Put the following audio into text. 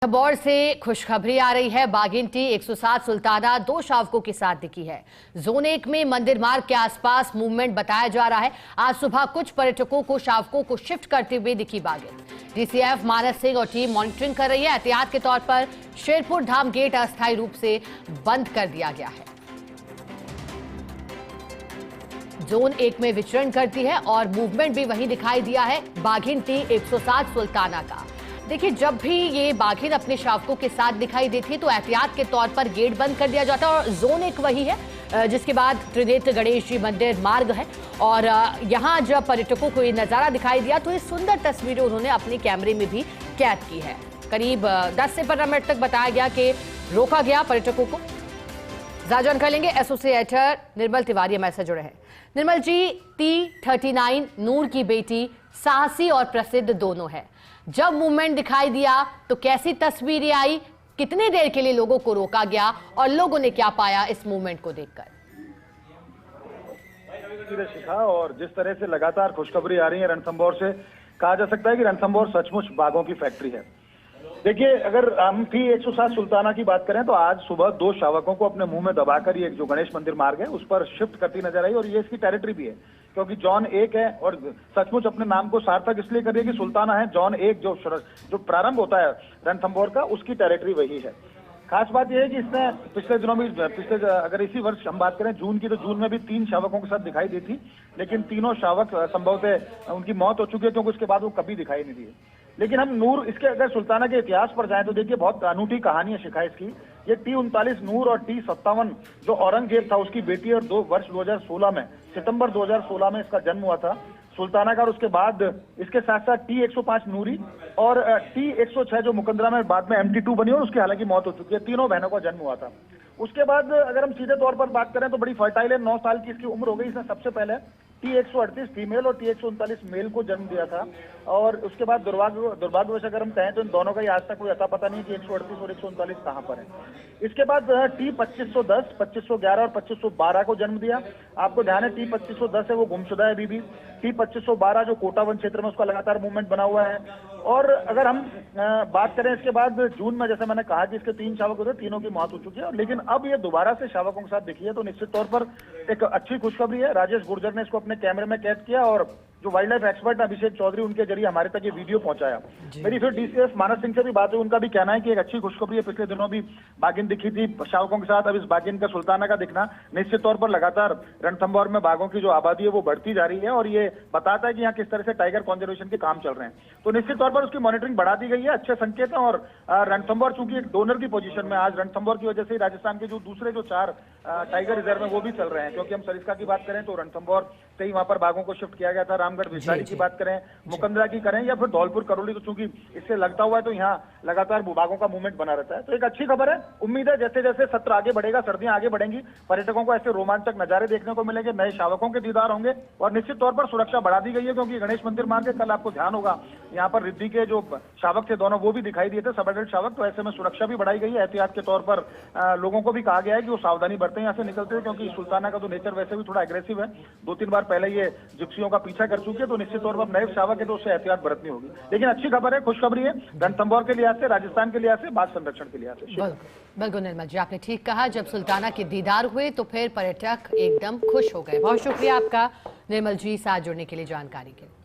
खबर से खुशखबरी आ रही है। बागिंटी 107 सुल्ताना 2 शावकों के साथ दिखी है। जोन 1 में मंदिर मार्ग के आसपास मूवमेंट बताया जा रहा है। आज सुबह कुछ पर्यटकों को शावकों को शिफ्ट करते हुए दिखी बागिन। डीसीएफ मानस सिंह और टीम मॉनिटरिंग कर रही है। एहतियात के तौर पर शेरपुर धाम गेट अस्थायी रूप से बंद कर दिया गया है। जोन 1 में विचरण करती है और मूवमेंट भी वहीं दिखाई दिया है बाघिंटी 107 सुल्ताना का। देखिए, जब भी ये बाघिन अपने शावकों के साथ दिखाई देती है तो एहतियात के तौर पर गेट बंद कर दिया जाता है। और जोन 1 वही है जिसके बाद त्रिनेत्र गणेश जी मंदिर मार्ग है। और यहाँ जब पर्यटकों को ये नजारा दिखाई दिया तो ये सुंदर तस्वीरें उन्होंने अपने कैमरे में भी कैद की है। करीब 10 से 15 मिनट तक बताया गया कि रोका गया पर्यटकों को। ज्यादा जानकारी लेंगे एसोसिएटर निर्मल तिवारी हमारे साथ जुड़े हैं। निर्मल जी, T39 नूर की बेटी साहसी और प्रसिद्ध दोनों है। जब मूवमेंट दिखाई दिया तो कैसी तस्वीरें आई, कितनी देर के लिए लोगों को रोका गया और लोगों ने क्या पाया इस मूवमेंट को देखकर? शिखा, और जिस तरह से लगातार खुशखबरी आ रही है रणथंभौर से, कहा जा सकता है कि रणथंभौर सचमुच बाघों की फैक्ट्री है। देखिए, अगर हम T107 सुल्ताना की बात करें तो आज सुबह 2 शावकों को अपने मुंह में दबाकर ये जो गणेश मंदिर मार्ग है उस पर शिफ्ट करती नजर आई। और ये इसकी टेरिटरी भी है क्योंकि जोन 1 है और सचमुच अपने नाम को सार्थक इसलिए कर रही है कि सुल्ताना है। जोन 1 जो प्रारंभ होता है रणथंभौर का, उसकी टेरिटरी वही है। खास बात यह है कि इसने पिछले दिनों में अगर इसी वर्ष हम बात करें जून की, तो जून में भी 3 शावकों के साथ दिखाई दी थी, लेकिन तीनों शावक संभवतः उनकी मौत हो चुकी है क्योंकि उसके बाद वो कभी दिखाई नहीं दिए। लेकिन हम नूर, इसके अगर सुल्ताना के इतिहास पर जाएं तो देखिए बहुत अनूठी कहानी है शिखा इसकी। ये T39 नूर और T57 जो औरंगजेब था उसकी बेटी, और 2 वर्ष 2016 में, सितंबर 2016 में इसका जन्म हुआ था सुल्ताना का। और उसके बाद इसके साथ साथ T105 नूरी और T106 जो मुकंदरा में बाद में MT2 बनी और उसकी हालांकि मौत हो चुकी है। तीनों बहनों का जन्म हुआ था। उसके बाद अगर हम सीधे तौर पर बात करें तो बड़ी फर्टाइल है, 9 साल की इसकी उम्र हो गई। इसने सबसे पहले T138 फीमेल और T139 मेल को जन्म दिया था। और उसके बाद दुर्भाग्यवश अगर हम कहें तो इन दोनों का ही आज तक कोई अता पता नहीं कि 138 और 139 कहां पर है। इसके बाद T2510, 2511 और 2512 को जन्म दिया। आपको ध्यान है T2510 है वो गुमशुदा है अभी भी। T2512 जो कोटा वन क्षेत्र में, उसका लगातार मूवमेंट बना हुआ है। और अगर हम बात करें इसके बाद जून में, जैसे मैंने कहा कि इसके 3 शावक होते, तीनों की मौत हो चुकी है, लेकिन अब ये दोबारा से शावकों के साथ दिखी है तो निश्चित तौर पर एक अच्छी खुशखबरी है। राजेश गुर्जर ने इसको अपने कैमरे में कैद किया और जो वाइल्ड लाइफ एक्सपर्ट अभिषेक चौधरी, उनके जरिए हमारे तक ये वीडियो पहुंचाया। मेरी फिर डीसीएफ मानस सिंह से भी बात हुई, उनका भी कहना है कि एक अच्छी खुशखबरी है। पिछले दिनों भी बाघिन दिखी थी शावकों के साथ, अब इस बाघिन का सुल्ताना का दिखना निश्चित तौर पर लगातार रणथंभौर में बाघों की जो आबादी है वो बढ़ती जा रही है और ये बताता है कि यहाँ किस तरह से टाइगर कंजर्वेशन के काम चल रहे हैं। तो निश्चित तौर पर उसकी मॉनिटरिंग बढ़ा दी गई है, अच्छे संकेत है। और रणथंभौर चूंकि एक डोनर की पोजीशन में, आज रणथंभौर की वजह से राजस्थान के जो दूसरे 4 टाइगर रिजर्व है वो भी चल रहे हैं। क्योंकि हम सरिस्का की बात करें तो रणथंभौर से ही वहां पर बाघों को शिफ्ट किया गया था। रामगढ़ विस्तारी की बात करें, मुकंदरा की करें या फिर धौलपुर करौली, तो चूंकि इससे लगता हुआ है तो यहाँ लगातार बाघों का मूवमेंट बना रहता है। तो एक अच्छी खबर है। उम्मीद है जैसे जैसे सत्र आगे बढ़ेगा, सर्दियां आगे बढ़ेंगी, पर्यटकों को ऐसे रोमांचक नजारे देखने को मिलेंगे, नए शावकों के दीदार होंगे। और निश्चित तौर पर सुरक्षा बढ़ा दी गई है क्योंकि गणेश मंदिर मार्ग, कल आपको ध्यान होगा यहाँ पर रिद्धि के जो शावक थे दोनों, वो भी दिखाई दिए थे, सब एडल्ट शावक। तो ऐसे में सुरक्षा भी बढ़ाई गई है। एहतियात के तौर पर लोगों को भी कहा गया है कि वो सावधानी बरतें यहाँ से निकलते हुए, क्योंकि सुल्ताना का तो नेचर वैसे भी थोड़ा एग्रेसिव है। 2-3 बार पहले ये जिप्सियों का पीछा कर चुकी है। तो निश्चित तौर पर नए शावक है तो उससे एहतियात बरतनी होगी। लेकिन अच्छी खबर है, खुशखबरी है रणथंभौर के लिहाज से, राजस्थान के लिहाज से, बाघ संरक्षण के लिहाज से। बिल्कुल निर्मल जी, आपने ठीक कहा। जब सुल्ताना के दीदार हुए तो फिर पर्यटक एकदम खुश हो गए। बहुत शुक्रिया आपका निर्मल जी, साथ जुड़ने के लिए, जानकारी के लिए।